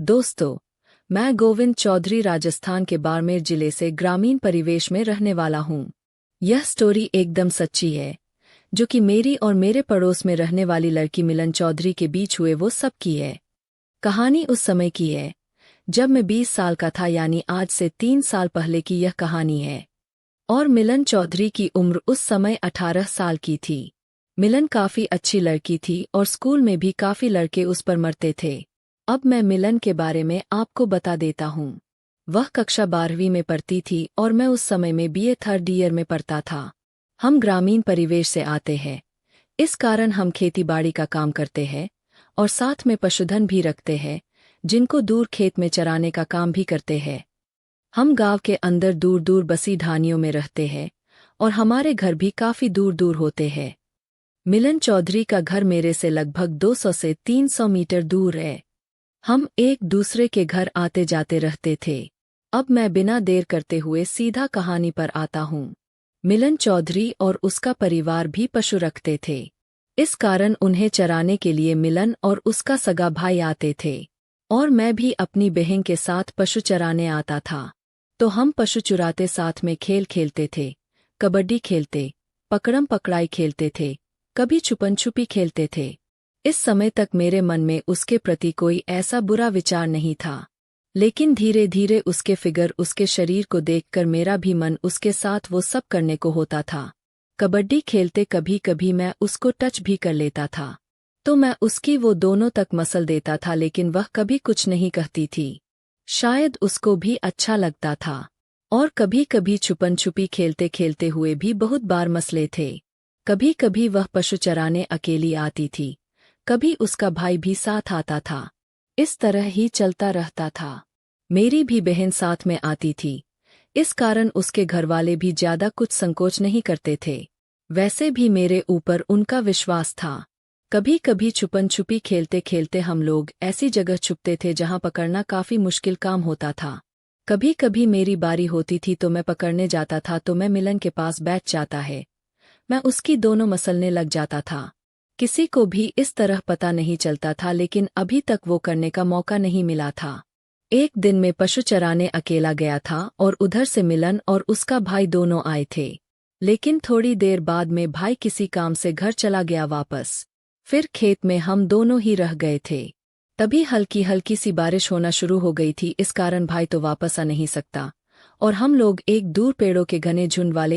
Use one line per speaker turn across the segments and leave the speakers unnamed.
दोस्तों, मैं गोविंद चौधरी राजस्थान के बाड़मेर जिले से ग्रामीण परिवेश में रहने वाला हूँ। यह स्टोरी एकदम सच्ची है, जो कि मेरी और मेरे पड़ोस में रहने वाली लड़की मिलन चौधरी के बीच हुए वो सब की है। कहानी उस समय की है जब मैं 20 साल का था, यानी आज से 3 साल पहले की यह कहानी है। और मिलन चौधरी की उम्र उस समय 18 साल की थी। मिलन काफ़ी अच्छी लड़की थी और स्कूल में भी काफ़ी लड़के उस पर मरते थे। अब मैं मिलन के बारे में आपको बता देता हूँ। वह कक्षा 12वीं में पढ़ती थी और मैं उस समय में बीए 3rd ईयर में पढ़ता था। हम ग्रामीण परिवेश से आते हैं, इस कारण हम खेती-बाड़ी का काम करते हैं और साथ में पशुधन भी रखते हैं, जिनको दूर खेत में चराने का काम भी करते हैं। हम गांव के अंदर दूर दूर बसी ढानियों में रहते हैं और हमारे घर भी काफ़ी दूर दूर होते हैं। मिलन चौधरी का घर मेरे से लगभग 200 से 300 मीटर दूर है। हम एक दूसरे के घर आते जाते रहते थे। अब मैं बिना देर करते हुए सीधा कहानी पर आता हूँ। मिलन चौधरी और उसका परिवार भी पशु रखते थे, इस कारण उन्हें चराने के लिए मिलन और उसका सगा भाई आते थे और मैं भी अपनी बहन के साथ पशु चराने आता था। तो हम पशु चुराते साथ में खेल खेलते थे, कबड्डी खेलते, पकड़म पकड़ाई खेलते थे, कभी छुपन छुपी खेलते थे। इस समय तक मेरे मन में उसके प्रति कोई ऐसा बुरा विचार नहीं था, लेकिन धीरे धीरे उसके फिगर, उसके शरीर को देखकर मेरा भी मन उसके साथ वो सब करने को होता था। कबड्डी खेलते कभी कभी मैं उसको टच भी कर लेता था, तो मैं उसकी वो दोनों तक मसल देता था, लेकिन वह कभी कुछ नहीं कहती थी। शायद उसको भी अच्छा लगता था। और कभी कभी छुपन छुपी खेलते खेलते हुए भी बहुत बार मसले थे। कभी कभी वह पशु चराने अकेली आती थी, कभी उसका भाई भी साथ आता था। इस तरह ही चलता रहता था। मेरी भी बहन साथ में आती थी, इस कारण उसके घरवाले भी ज्यादा कुछ संकोच नहीं करते थे। वैसे भी मेरे ऊपर उनका विश्वास था। कभी कभी छुपन छुपी खेलते खेलते हम लोग ऐसी जगह छुपते थे जहां पकड़ना काफी मुश्किल काम होता था। कभी कभी मेरी बारी होती थी तो मैं पकड़ने जाता था, तो मैं मिलन के पास बैठ जाता है, मैं उसकी दोनों मसलने लग जाता था। किसी को भी इस तरह पता नहीं चलता था, लेकिन अभी तक वो करने का मौका नहीं मिला था। एक दिन मैं पशु चराने अकेला गया था और उधर से मिलन और उसका भाई दोनों आए थे, लेकिन थोड़ी देर बाद में भाई किसी काम से घर चला गया वापस। फिर खेत में हम दोनों ही रह गए थे। तभी हल्की हल्की सी बारिश होना शुरू हो गई थी, इस कारण भाई तो वापस आ नहीं सकता और हम लोग एक दूर पेड़ों के घने झुंड वाले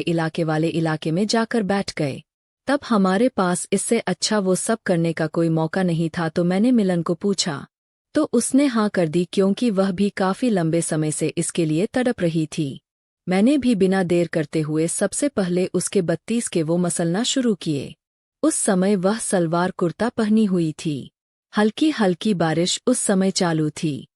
इलाके में जाकर बैठ गए। तब हमारे पास इससे अच्छा वो सब करने का कोई मौका नहीं था, तो मैंने मिलन को पूछा, तो उसने हाँ कर दी, क्योंकि वह भी काफी लंबे समय से इसके लिए तड़प रही थी। मैंने भी बिना देर करते हुए सबसे पहले उसके 32 के वो मसलना शुरू किए। उस समय वह सलवार कुर्ता पहनी हुई थी। हल्की हल्की बारिश उस समय चालू थी।